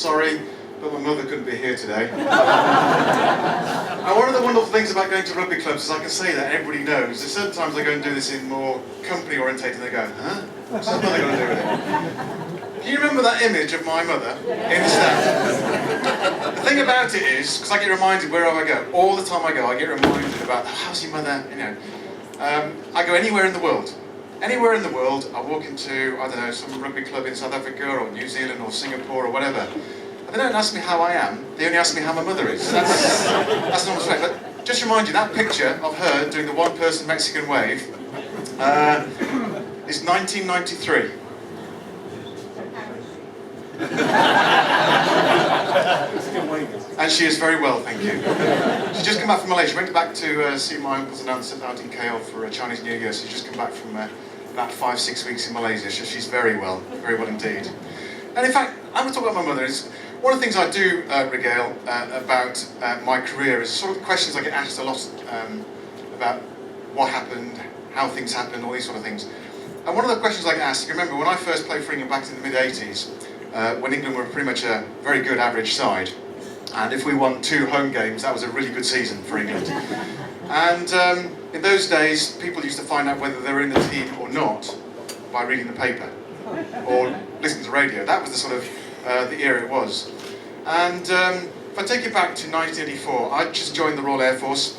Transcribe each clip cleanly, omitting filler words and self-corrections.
sorry, but my mother couldn't be here today. And one of the wonderful things about going to rugby clubs is I can say that everybody knows. There's certain times I go and do this in more company orientated and they go, huh? What's that mother got to do with it? Can you remember that image of my mother in the stand? The thing about it is, because I get reminded wherever I go, all the time I go, I get reminded about, how's your mother, you know. I go anywhere in the world. Anywhere in the world, I walk into, I don't know, some rugby club in South Africa or New Zealand or Singapore or whatever. And they don't ask me how I am, they only ask me how my mother is. So that's normal straight. But just remind you, that picture of her doing the one-person Mexican wave is 1993. And she is very well, thank you. She's just come back from Malaysia. She went back to see my uncle's and aunts out in KL for a Chinese New Year. So she's just come back from about 5-6 weeks in Malaysia. So she's very well indeed. And in fact, I'm going to talk about my mother. One of the things I do regale about my career is sort of questions I get asked a lot about what happened, how things happened, all these sort of things. And one of the questions I get asked, you remember when I first played for England back in the mid-80s, when England were pretty much a very good average side, and if we won 2 home games, that was a really good season for England. And in those days, people used to find out whether they were in the team or not by reading the paper or listening to radio. That was the sort of the era it was. And if I take you back to 1984, I just joined the Royal Air Force,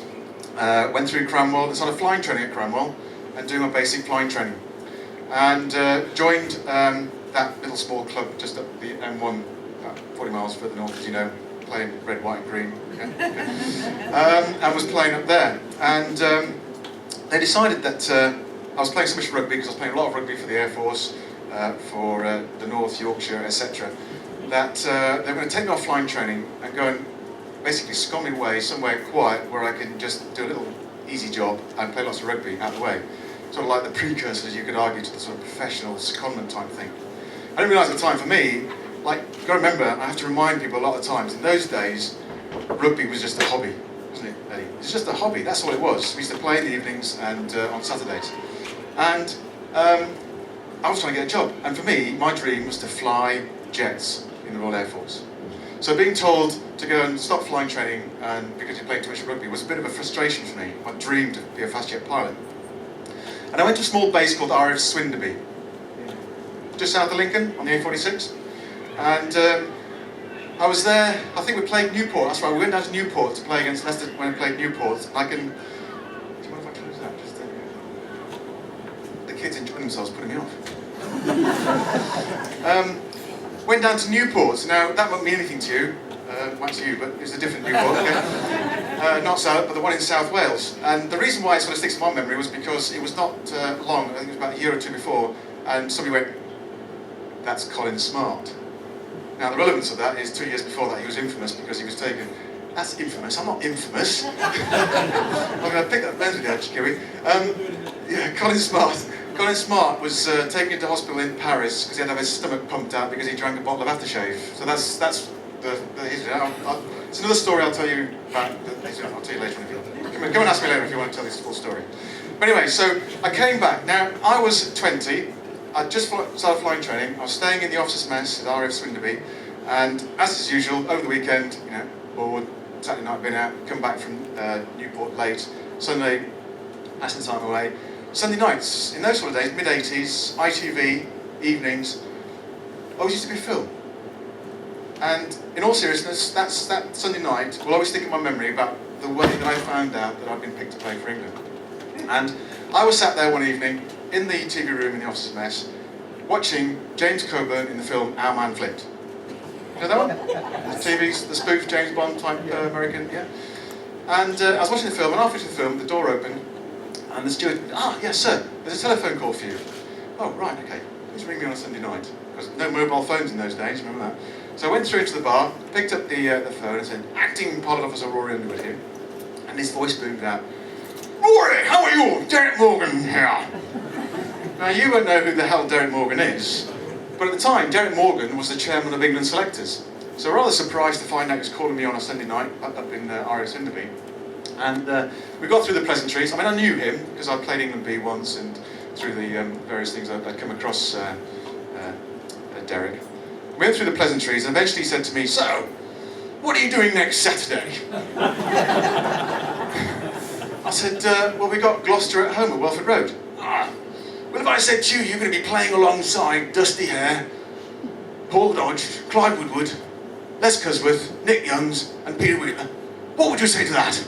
went through Cranwell, and started flying training at Cranwell, and doing my basic flying training. And joined that little small club just up the M1, about 40 miles further north, as you know, playing red, white and green. Okay. And was playing up there. And they decided that I was playing so much rugby, because I was playing a lot of rugby for the Air Force, for the North, Yorkshire, etc., that they were going to take me off flying training and go and basically scum me away somewhere quiet where I can just do a little easy job and play lots of rugby out of the way. Sort of like the precursors, you could argue, to the sort of professional secondment type thing. I didn't realise at the time, for me, like, you've got to remember, I have to remind people a lot of times, in those days, rugby was just a hobby, wasn't it, Eddie? It was just a hobby, that's all it was. We used to play in the evenings and on Saturdays. And I was trying to get a job. And for me, my dream was to fly jets in the Royal Air Force. So being told to go and stop flying training and because you're playing too much rugby was a bit of a frustration for me. My dream to be a fast jet pilot. And I went to a small base called RF Swinderby, just south of Lincoln on the A46. And I was there, I think we played Newport, that's right, we went down to Newport to play against Leicester when we played Newport. I can, do you mind if I close that? Just, the kids enjoying themselves putting me off. Went down to Newport. Now, that won't mean anything to you, might to you, but it's a different Newport, okay? Not South, but the one in South Wales. And the reason why it sort of sticks in my memory was because it was not long, I think it was about a year or 2 before, and somebody went, that's Colin Smart. Now, the relevance of that is 2 years before that he was infamous because he was taken. That's infamous, I'm not infamous. I'm going to pick that lens with you, Kiwi. Yeah, Colin Smart. Colin Smart was taken into hospital in Paris because he had to have his stomach pumped out because he drank a bottle of aftershave. So that's the history. It's another story I'll tell you about. I'll tell you later if you want. Come and ask me later if you want to tell this full story. But anyway, so I came back. Now, I was 20. I just started flying training. I was staying in the officers' mess at RF Swinderby, and as is usual, over the weekend, you know, bored, Saturday night been out, come back from Newport late, Sunday, passing time away. Sunday nights, in those sort of days, mid-80s, ITV, evenings, always used to be film. And in all seriousness, that Sunday night will always stick in my memory about the way that I found out that I'd been picked to play for England. And I was sat there one evening, in the TV room in the officer's mess, watching James Coburn in the film Our Man Flint. You know that one? The TV's, the spoof James Bond type American, yeah? And I was watching the film, and after the film, the door opened, and the steward, yes sir, there's a telephone call for you. Oh, right, okay. Please ring me on a Sunday night. Because no mobile phones in those days, remember that? So I went through to the bar, picked up the phone and said, Acting Pilot Officer Rory Underwood here. And his voice boomed out, Rory, how are you? Derek Morgan here. Now, you won't know who the hell Derek Morgan is, but at the time, Derek Morgan was the chairman of England Selectors. So I'm rather surprised to find out he was calling me on a Sunday night up in RF Swinderby. And we got through the pleasantries. I mean, I knew him because I'd played England B once, and through the various things I'd come across Derek. We went through the pleasantries and eventually he said to me, "So, what are you doing next Saturday?" I said, "Well, we got Gloucester at home at Welford Road." "Ah, well, if I said to you, you're going to be playing alongside Dusty Hare, Paul Dodge, Clive Woodward, Les Cusworth, Nick Youngs and Peter Wheeler, what would you say to that?"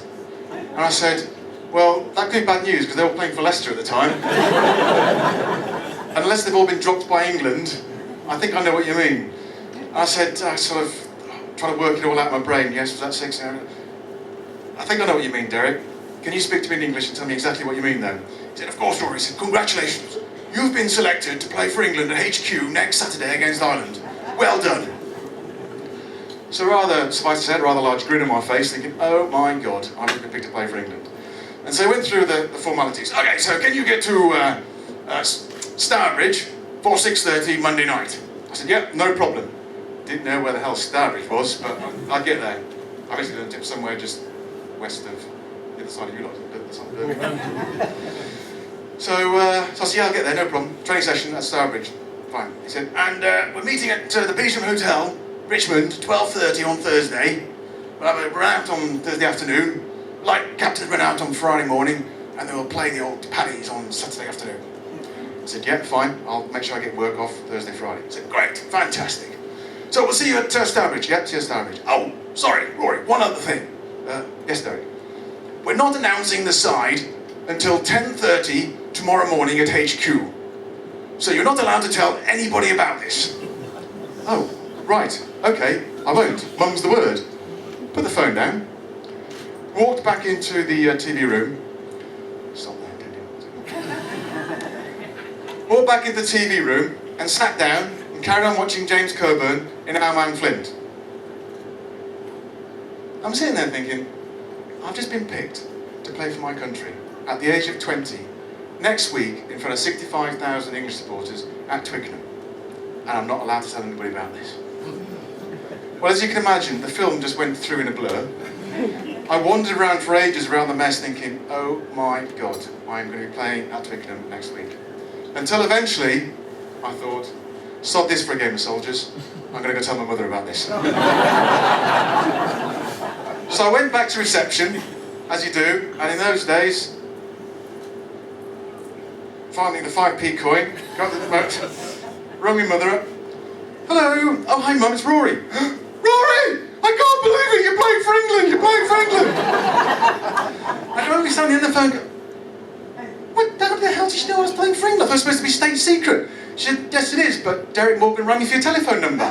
And I said, "Well, that could be bad news because they were playing for Leicester at the time. Unless they've all been dropped by England, I think I know what you mean." And I said, sort of trying to work it all out in my brain. "Yes, was that 6 hours? I think I know what you mean, Derek. Can you speak to me in English and tell me exactly what you mean then?" He said, "Of course, Rory." He said, "Congratulations. You've been selected to play for England at HQ next Saturday against Ireland. Well done." So rather, suffice to say, rather large grin on my face, thinking, oh my God, I'm going to be picked to play for England. And so I went through the formalities. "Okay, so can you get to Stourbridge for 6:30 Monday night?" I said, "Yeah, no problem." Didn't know where the hell Stourbridge was, but I'd get there. I basically learned it somewhere just west of the other side of you lot, the other side of Birmingham. So I said, "Yeah, I'll get there, no problem. Training session at Stourbridge." Fine. He said, "And we're meeting at the Beecham Hotel, Richmond, 12:30 on Thursday. We'll have a run out on Thursday afternoon, like captains run out on Friday morning, and then we'll play the old Paddies on Saturday afternoon." I said, "Yeah, fine. I'll make sure I get work off Thursday, Friday." He said, "Great, fantastic. So we'll see you at Stourbridge." "Yeah, see you at Stourbridge." "Oh, sorry, Rory, one other thing." "Yes, Derek." "We're not announcing the side until 10:30 tomorrow morning at HQ. So you're not allowed to tell anybody about this." "Oh, right, okay, I won't. Mum's the word." Put the phone down. Walked back into the TV room. Stop there, didn't you? Walked back into the TV room and sat down and carried on watching James Coburn in Our Man Flint. I'm sitting there thinking, I've just been picked to play for my country at the age of 20 next week in front of 65,000 English supporters at Twickenham, and I'm not allowed to tell anybody about this. Well, as you can imagine, the film just went through in a blur. I wandered around for ages around the mess thinking, oh my God, I'm going to be playing at Twickenham next week. Until eventually, I thought, sod this for a game of soldiers, I'm going to go tell my mother about this. So I went back to reception, as you do, and in those days, finding the 5p coin, got the remote, rung my mother up. "Hello, oh hi Mum, it's Rory." "Rory, I can't believe it, you're playing for England, you're playing for England." I can only stand on the phone and go, "What the hell did she know I was playing for England? I thought it was supposed to be state secret." She said, "Yes it is, but Derek Morgan rang you for your telephone number."